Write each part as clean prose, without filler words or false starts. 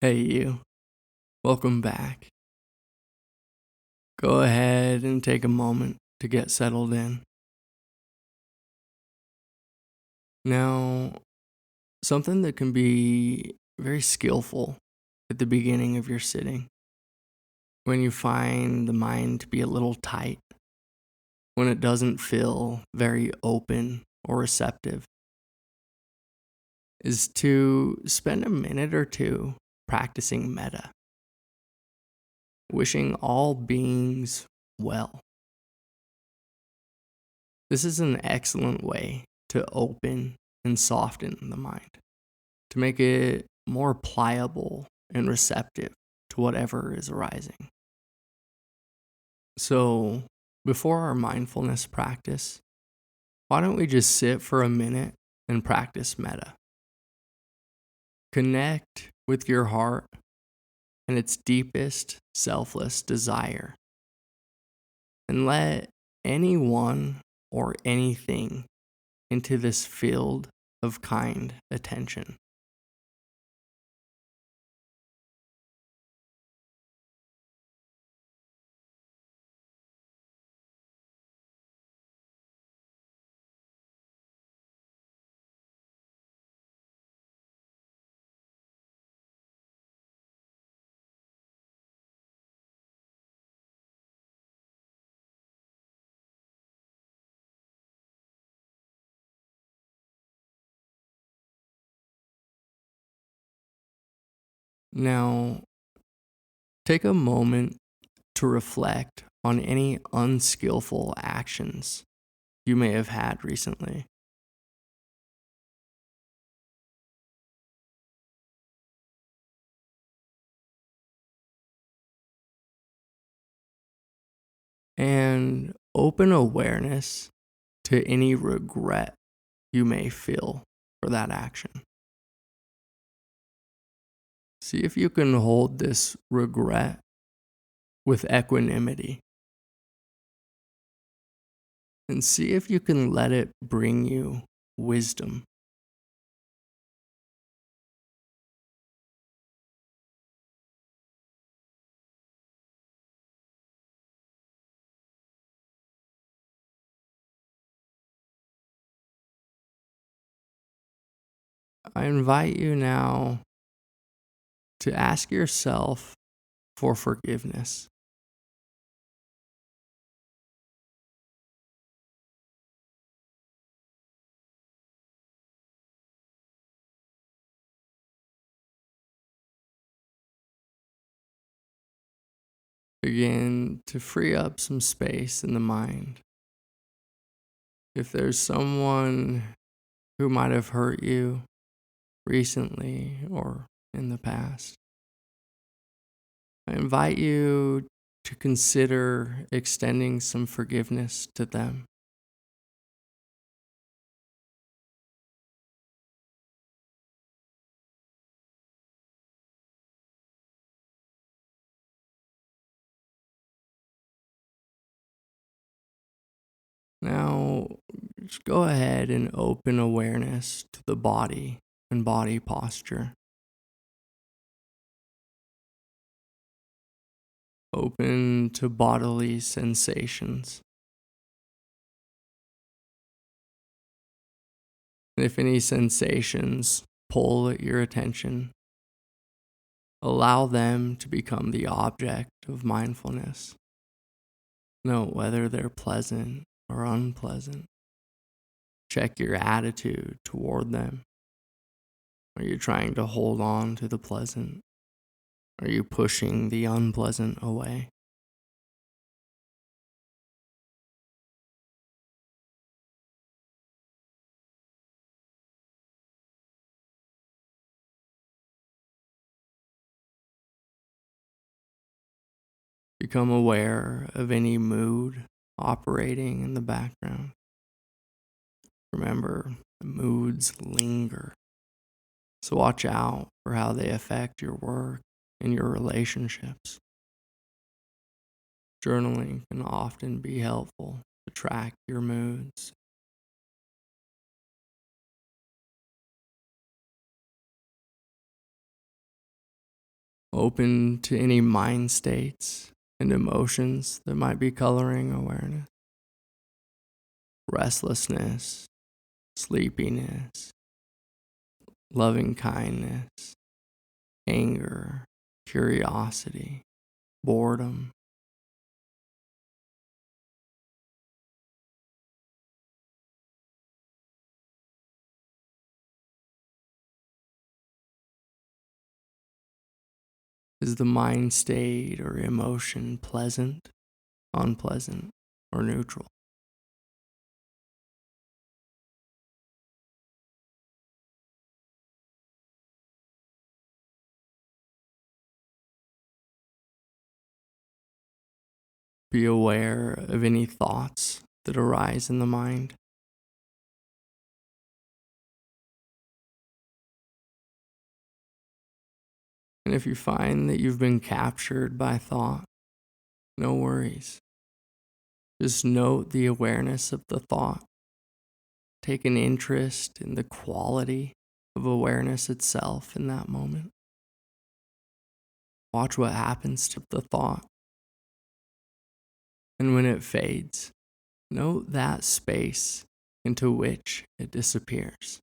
Hey, you. Welcome back. Go ahead and take a moment to get settled in. Now, something that can be very skillful at the beginning of your sitting, when you find the mind to be a little tight, when it doesn't feel very open or receptive, is to spend a minute or two practicing metta, wishing all beings well. This is an excellent way to open and soften the mind, to make it more pliable and receptive to whatever is arising. So, before our mindfulness practice, why don't we just sit for a minute and practice metta? Connect with your heart and its deepest selfless desire, and let anyone or anything into this field of kind attention. Now, take a moment to reflect on any unskillful actions you may have had recently. And open awareness to any regret you may feel for that action. See if you can hold this regret with equanimity, and see if you can let it bring you wisdom. I invite you now to ask yourself for forgiveness. Begin to free up some space in the mind. If there's someone who might have hurt you recently or in the past, I invite you to consider extending some forgiveness to them. Now, just go ahead and open awareness to the body and body posture. Open to bodily sensations. And if any sensations pull at your attention, allow them to become the object of mindfulness. Note whether they're pleasant or unpleasant. Check your attitude toward them. Are you trying to hold on to the pleasant? Are you pushing the unpleasant away? Become aware of any mood operating in the background. Remember, the moods linger. So watch out for how they affect your work and your relationships. Journaling can often be helpful to track your moods. open to any mind states and emotions that might be coloring awareness. Restlessness, sleepiness, loving kindness, anger, curiosity, boredom. Is the mind state or emotion pleasant, unpleasant, or neutral? Be aware of any thoughts that arise in the mind. And if you find that you've been captured by thought, no worries. Just note the awareness of the thought. Take an interest in the quality of awareness itself in that moment. Watch what happens to the thought. And when it fades, note that space into which it disappears.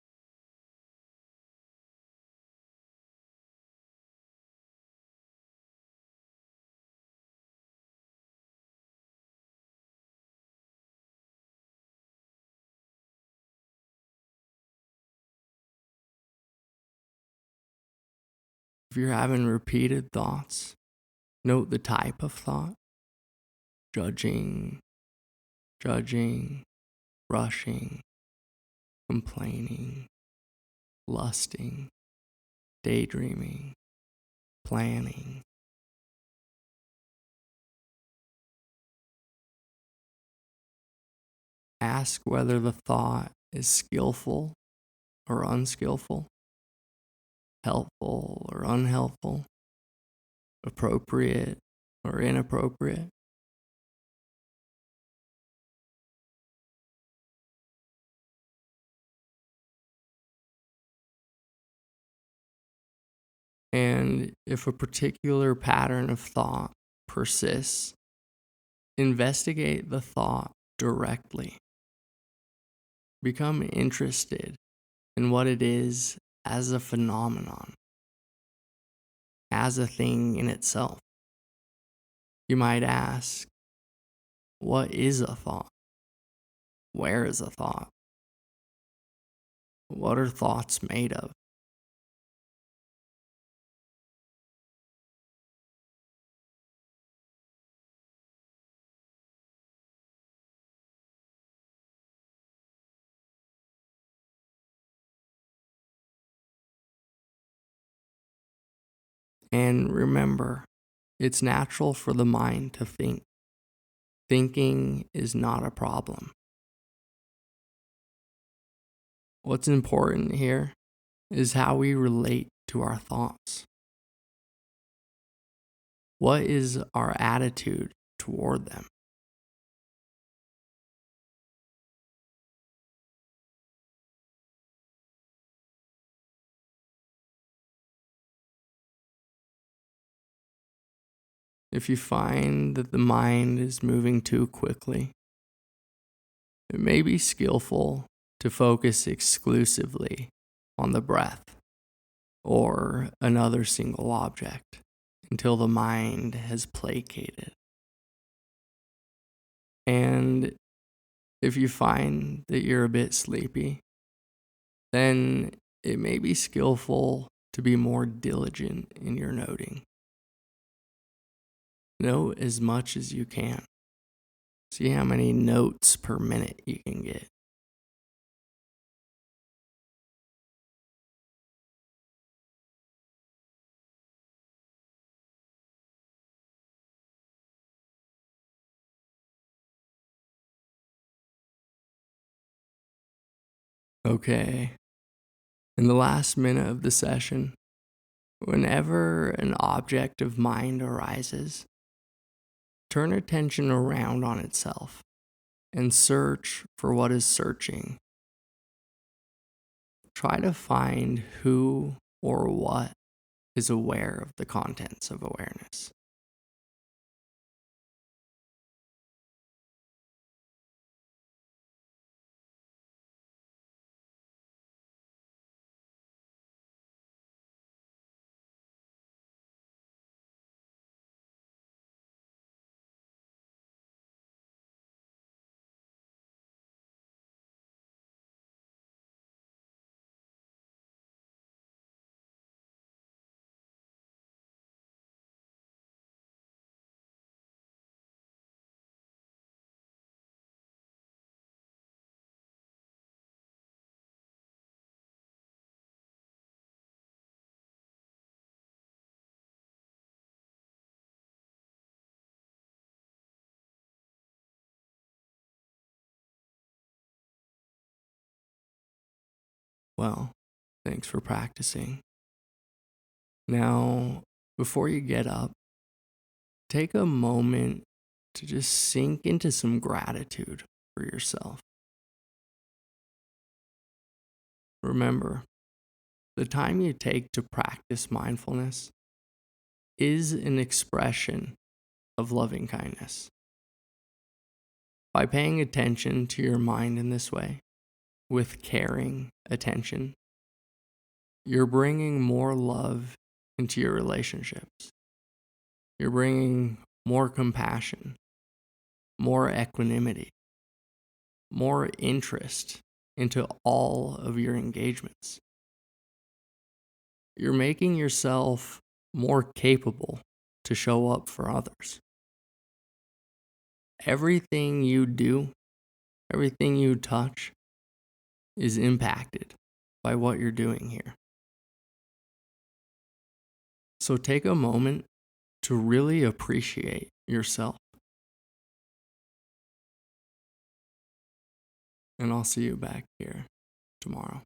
If you're having repeated thoughts, note the type of thought: judging, rushing, complaining, lusting, daydreaming, planning. Ask whether the thought is skillful or unskillful, helpful or unhelpful, appropriate or inappropriate. And if a particular pattern of thought persists, investigate the thought directly. Become interested in what it is as a phenomenon, as a thing in itself. You might ask, what is a thought? Where is a thought? What are thoughts made of? And remember, it's natural for the mind to think. Thinking is not a problem. What's important here is how we relate to our thoughts. What is our attitude toward them? If you find that the mind is moving too quickly, it may be skillful to focus exclusively on the breath or another single object until the mind has placated. And if you find that you're a bit sleepy, then it may be skillful to be more diligent in your noting. Note as much as you can. See how many notes per minute you can get. Okay, in the last minute of the session, whenever an object of mind arises, turn attention around on itself and search for what is searching. Try to find who or what is aware of the contents of awareness. Well, thanks for practicing. Now, before you get up, take a moment to just sink into some gratitude for yourself. Remember, the time you take to practice mindfulness is an expression of loving kindness. By paying attention to your mind in this way, with caring attention, you're bringing more love into your relationships. You're bringing more compassion, more equanimity, more interest into all of your engagements. You're making yourself more capable to show up for others. Everything you do, everything you touch is impacted by what you're doing here. So take a moment to really appreciate yourself. And I'll see you back here tomorrow.